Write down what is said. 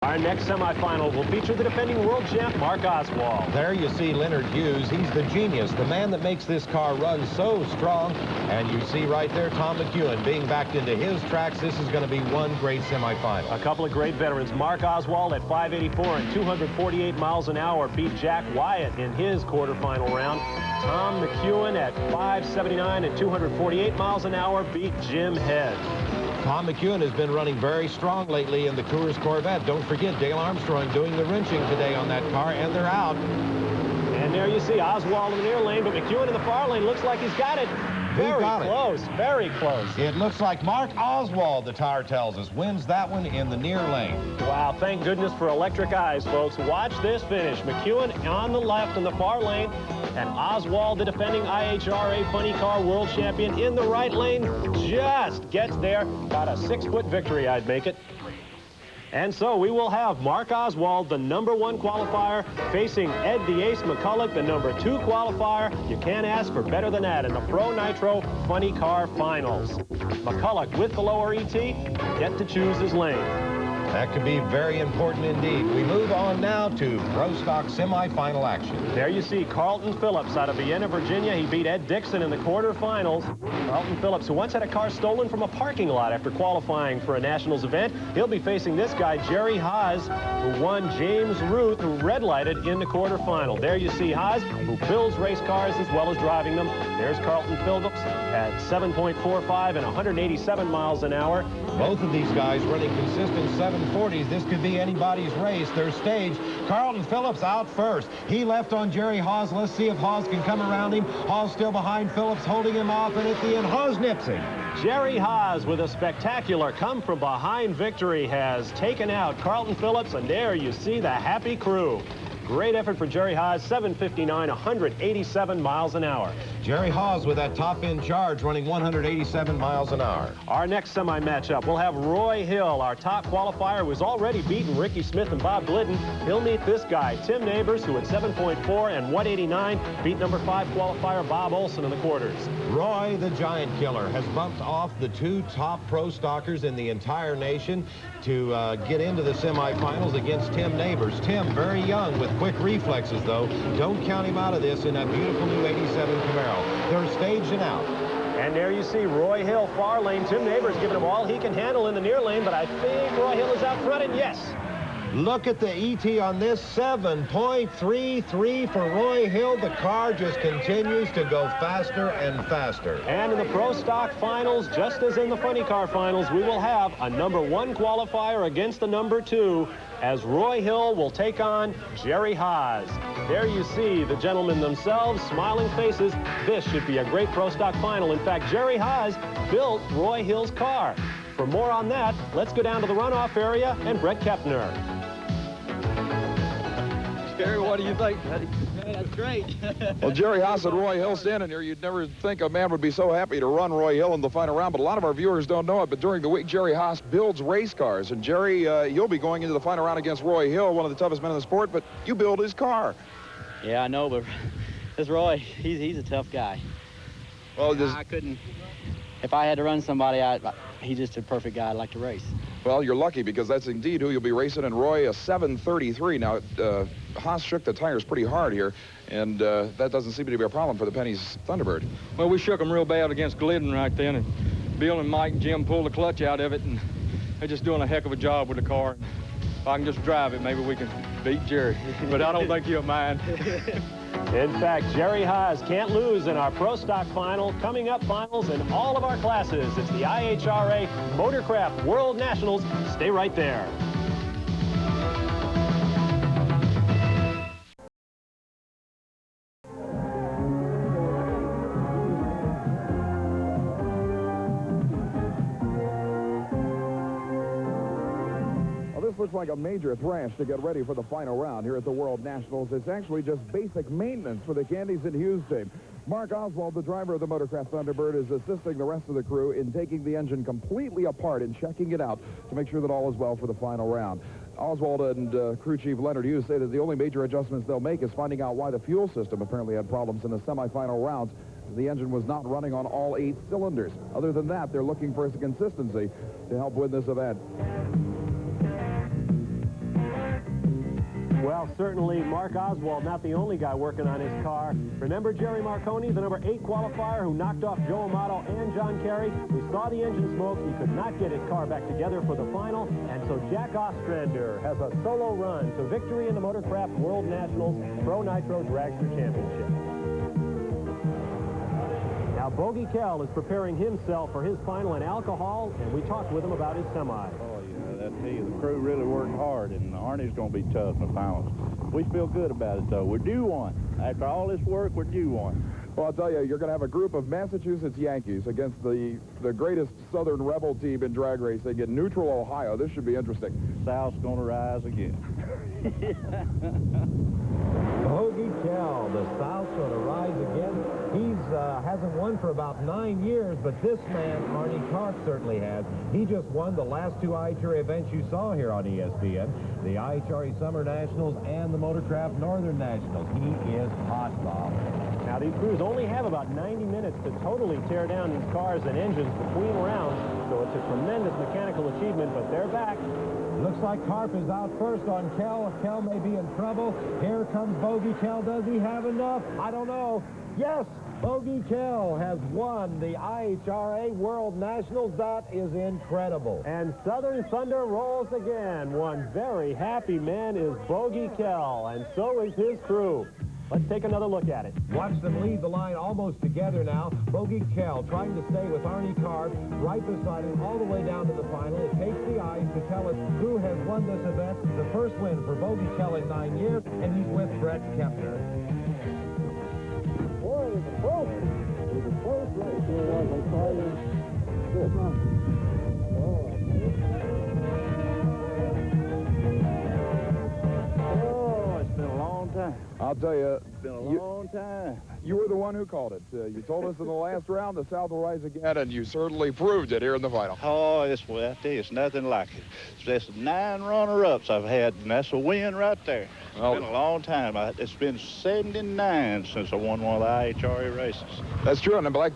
Our next semifinal will feature the defending world champ, Mark Oswald. There you see Leonard Hughes. He's the genius, the man that makes this car run so strong. And you see right there Tom McEwen being backed into his tracks. This is going to be one great semifinal. A couple of great veterans. Mark Oswald at 584 and 248 miles an hour beat Jack Wyatt in his quarterfinal round. Tom McEwen at 579 and 248 miles an hour beat Jim Head. Tom McEwen has been running very strong lately in the Coors Corvette. Don't forget Dale Armstrong doing the wrenching today on that car, and they're out. And there you see Oswald in the near lane, but McEwen in the far lane looks like he's got it. Very close, very close. It looks like Mark Oswald, the tire tells us, wins that one in the near lane. Wow, thank goodness for electric eyes, folks. Watch this finish. McEwen on the left in the far lane, and Oswald, the defending IHRA funny car world champion, in the right lane, just gets there. About a 6-foot victory, I'd make it. And so we will have Mark Oswald, the #1 qualifier, facing Ed the Ace McCulloch, the #2 qualifier. You can't ask for better than that in the Pro Nitro Funny Car Finals. McCulloch, with the lower ET, get to choose his lane. That could be very important indeed. We move on now to Pro Stock semifinal action. There you see Carlton Phillips out of Vienna, Virginia. He beat Ed Dixon in the quarterfinals. Carlton Phillips, who once had a car stolen from a parking lot after qualifying for a Nationals event, he'll be facing this guy, Jerry Haas, who won James Ruth, who red-lighted in the quarterfinal. There you see Haas, who builds race cars as well as driving them. There's Carlton Phillips at 7.45 and 187 miles an hour. Both of these guys running consistent 740s. This could be anybody's race. Their stage. Carlton Phillips out first. He left on Jerry Haas. Let's see if Haas can come around him. Haas still behind Phillips, holding him off, and at the end, Haas nips him. Jerry Haas, with a spectacular come-from-behind victory, has taken out Carlton Phillips, and there you see the happy crew. Great effort for Jerry Haas, 759, 187 miles an hour. Jerry Haas with that top-end charge running 187 miles an hour. Our next semi-matchup, we'll have Roy Hill, our top qualifier, who's already beaten Ricky Smith and Bob Glidden. He'll meet this guy, Tim Neighbors, who at 7.4 and 189 beat #5 qualifier Bob Olson in the quarters. Roy, the giant killer, has bumped off the 2 top pro stockers in the entire nation to get into the semifinals against Tim Neighbors. Tim, very young with quick reflexes, though. Don't count him out of this in that beautiful new 87 Camaro. They're staged and out. And there you see Roy Hill, far lane. Tim Neighbors giving him all he can handle in the near lane, but I think Roy Hill is out front, and yes. Look at the ET on this, 7.33 for Roy Hill. The car just continues to go faster and faster. And in the Pro Stock Finals, just as in the Funny Car Finals, we will have a #1 qualifier against the #2, as Roy Hill will take on Jerry Haas. There you see the gentlemen themselves, smiling faces. This should be a great Pro Stock Final. In fact, Jerry Haas built Roy Hill's car. For more on that, let's go down to the runoff area and Bret Kepner. Jerry, what do you think, buddy? That's great. Well, Jerry Haas and Roy Hill standing here. You'd never think a man would be so happy to run Roy Hill in the final round, but a lot of our viewers don't know it. But during the week, Jerry Haas builds race cars. And Jerry, you'll be going into the final round against Roy Hill, one of the toughest men in the sport, but you build his car. Yeah, I know, but this Roy, he's a tough guy. Well, I couldn't. If I had to run somebody, he's just a perfect guy I'd like to race. Well, you're lucky because that's indeed who you'll be racing. And Roy, a 733. Now, Haas shook the tires pretty hard here, and that doesn't seem to be a problem for the Penny's Thunderbird. Well, we shook them real bad against Glidden right then, and Bill and Mike and Jim pulled the clutch out of it, and they're just doing a heck of a job with the car. If I can just drive it, maybe we can beat Jerry, but I don't think he'll mind. In fact, Jerry Haas can't lose in our Pro Stock Final. Coming up, finals in all of our classes. It's the IHRA Motorcraft World Nationals. Stay right there. Looks like a major thrash to get ready for the final round here at the World Nationals. It's actually just basic maintenance for the Candies and Hughes team. Mark Oswald, the driver of the Motorcraft Thunderbird, is assisting the rest of the crew in taking the engine completely apart and checking it out to make sure that all is well for the final round. Oswald and crew chief Leonard Hughes say that the only major adjustments they'll make is finding out why the fuel system apparently had problems in the semifinal rounds. The engine was not running on all 8 cylinders. Other than that, they're looking for consistency to help win this event. Well, certainly Mark Oswald, not the only guy working on his car. Remember Jerry Marconi, the number 8 qualifier who knocked off Joe Amato and John Kerry? We saw the engine smoke. He could not get his car back together for the final, and so Jack Ostrander has a solo run to victory in the Motorcraft World Nationals Pro Nitro Dragster Championship. Now, Bogey Kell is preparing himself for his final in alcohol, and we talked with him about his semi. Oh, yeah, I tell you, the crew really worked hard, and Arnie's going to be tough in the finals. We feel good about it, though. We're due one. After all this work, we're due one. Well, I'll tell you, you're going to have a group of Massachusetts Yankees against the greatest Southern Rebel team in drag racing in neutral Ohio. This should be interesting. South's going to rise again. Bogey Kell, the South's going to rise again. He's hasn't won for about 9 years, but this man, Arnie Karp, certainly has. He just won the last 2 IHRA events you saw here on ESPN, the IHRA Summer Nationals and the Motorcraft Northern Nationals. He is hot, Bob. Now, these crews only have about 90 minutes to totally tear down these cars and engines between rounds, so it's a tremendous mechanical achievement, but they're back. Looks like Karp is out first on Kell. Kell may be in trouble. Here comes Bogey Kell. Does he have enough? I don't know. Yes, Bogey Kell has won the IHRA World Nationals. That is incredible. And Southern Thunder rolls again. One very happy man is Bogey Kell, and so is his crew. Let's take another look at it. Watch them lead the line almost together now. Bogey Kell trying to stay with Arnie Karp right beside him all the way down to the final. It takes the eyes to tell us who has won this event. The first win for Bogey Kell in 9 years, and he's with Bret Kepner. Boy, it was a close. It was a close race. It was. I saw you. Good. I'll tell you, it's been a long time. You were the one who called it. You told us in the last round the South will rise again, and you certainly proved it here in the final. Oh, I tell you, it's nothing like it. It's just 9 runner-ups I've had, and that's a win right there. It's been a long time. It's been 79 since I won one of the IHRA races. That's true, and like